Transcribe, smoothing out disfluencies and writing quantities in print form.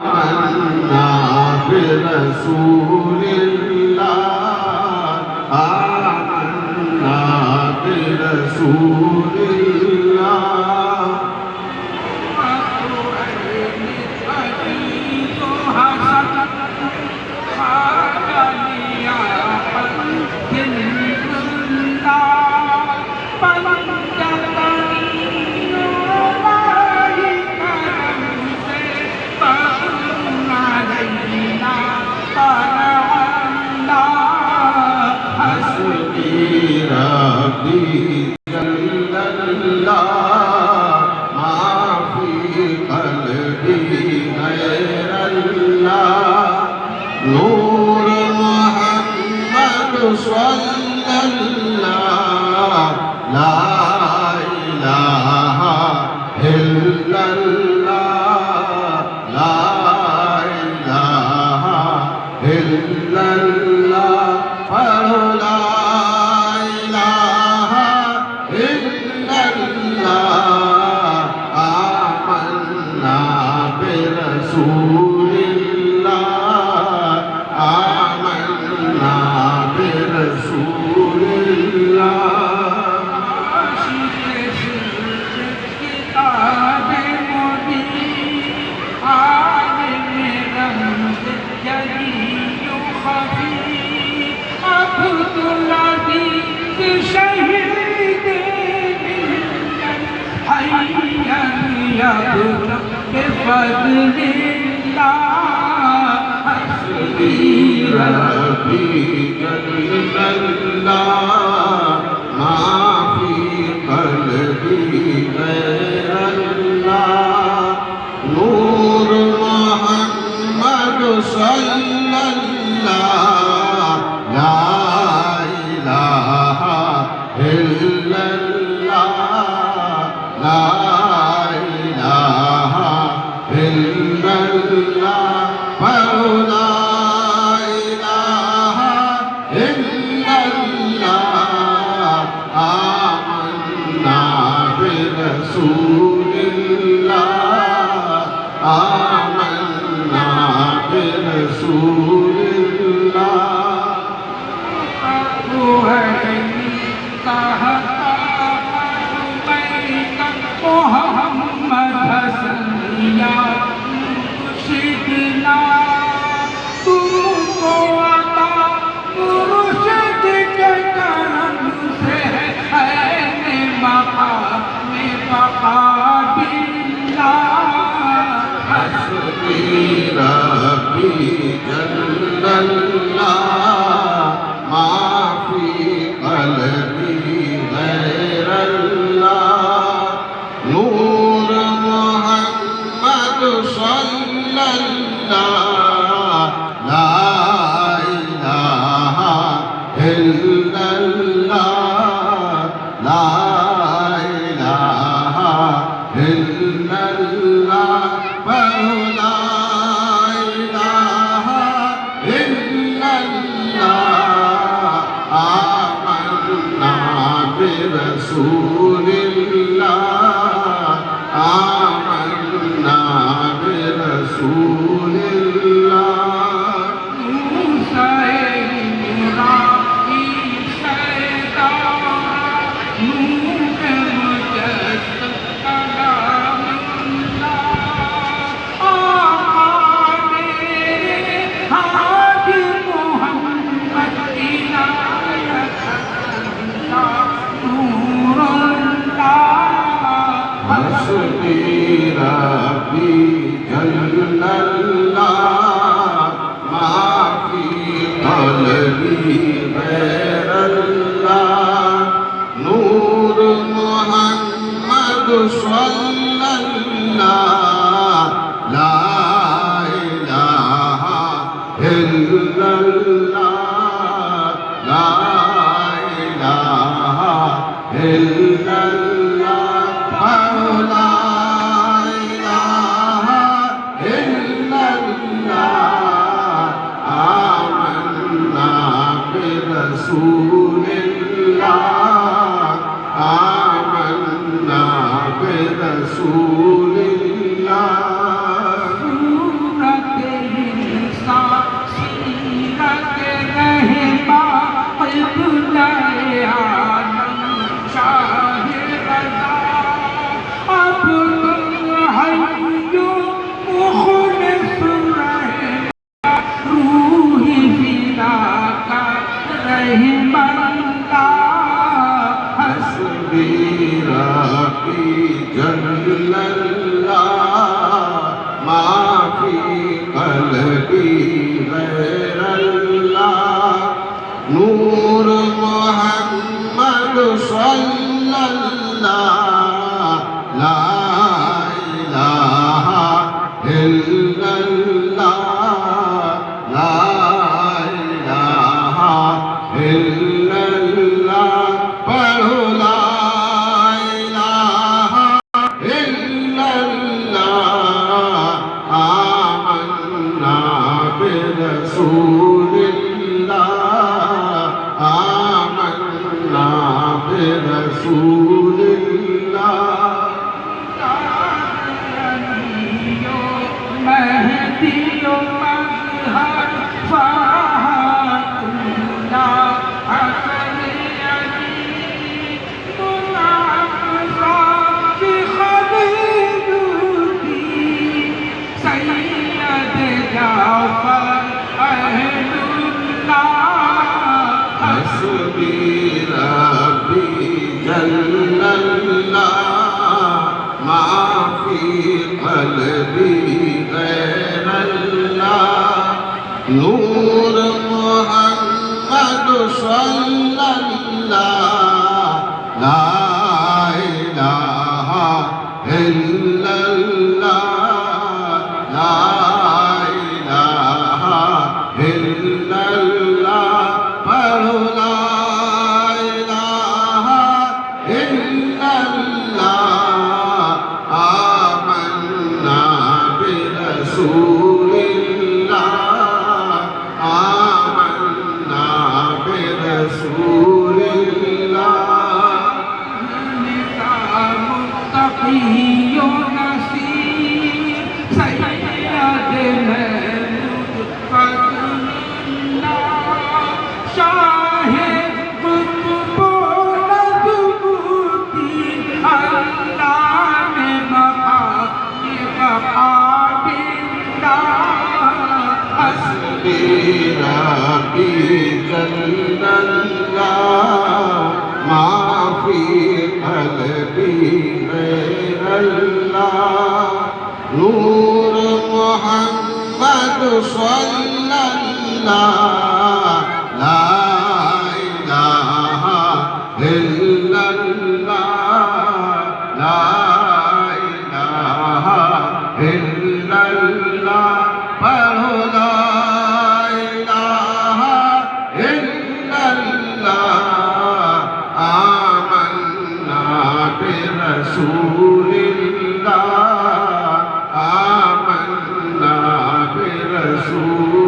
آمنا برسول الله آمنا برسول الله ربي جل الله ما في قلبي غير الله نور محمد صلى الله لا إله إلا الله لا إله إلا الله فلا برسول الله آمنا برسول الله کتاب مبین عالم رمز جلی و خفی عبدالعزیز شہید حیا یابنا بفضل اللہ حسبی ربي جل الله ما في قلبي غير الله نور محمد صلى الله لا إله إلا الله لا إله إلا الله فلا إله إلا الله آمنا برسول الله آمنا برسول الله محمد حسن یا مرشدنا تم کو عطا مرشد کے کرم سے عین مقام بقا باللہ حسبي ربي جل الله ما في قلبي غير الله نور محمد صلى الله لا إله إلا الله لا إله إلا الله فلا إله إلا الله آمنا برسول الله آمنا برسول الله حسبي ربي جل الله ما في قلبي غير الله نور محمد صلى الله لا إله إلا الله لا إله إلا الله لا إله إلا الله آمنا برسول الله آمنا برسول في قلبي غير الله نور محمد صلى الله لا إله إلا الله لا إله إلا الله پڑھو لا إله إلا الله آمنا برسول الله آمنا برسول الله مهدي مظهر فاتنا حسن علي منعم في خليلتي سيد جعفر أهل الله حسبي ربي جل الله ما في قلبي غير الله نور محمد صلى الله لا إله إلا الله لا إله إلا الله پڑھو لا إله إلا الله آمنا برسول الله آمنا برسول الله نظام متقي نصير سيد محمود فضل الله شاهد قطب نبوتی اللہ میں بقا حسبي ربي جل الله ما في قلبي غير الله نور محمد صلى الله لا إله إلا الله لا إله إلا الله پڑھو لا إله إلا الله آمنا برسول الله آمنا برسول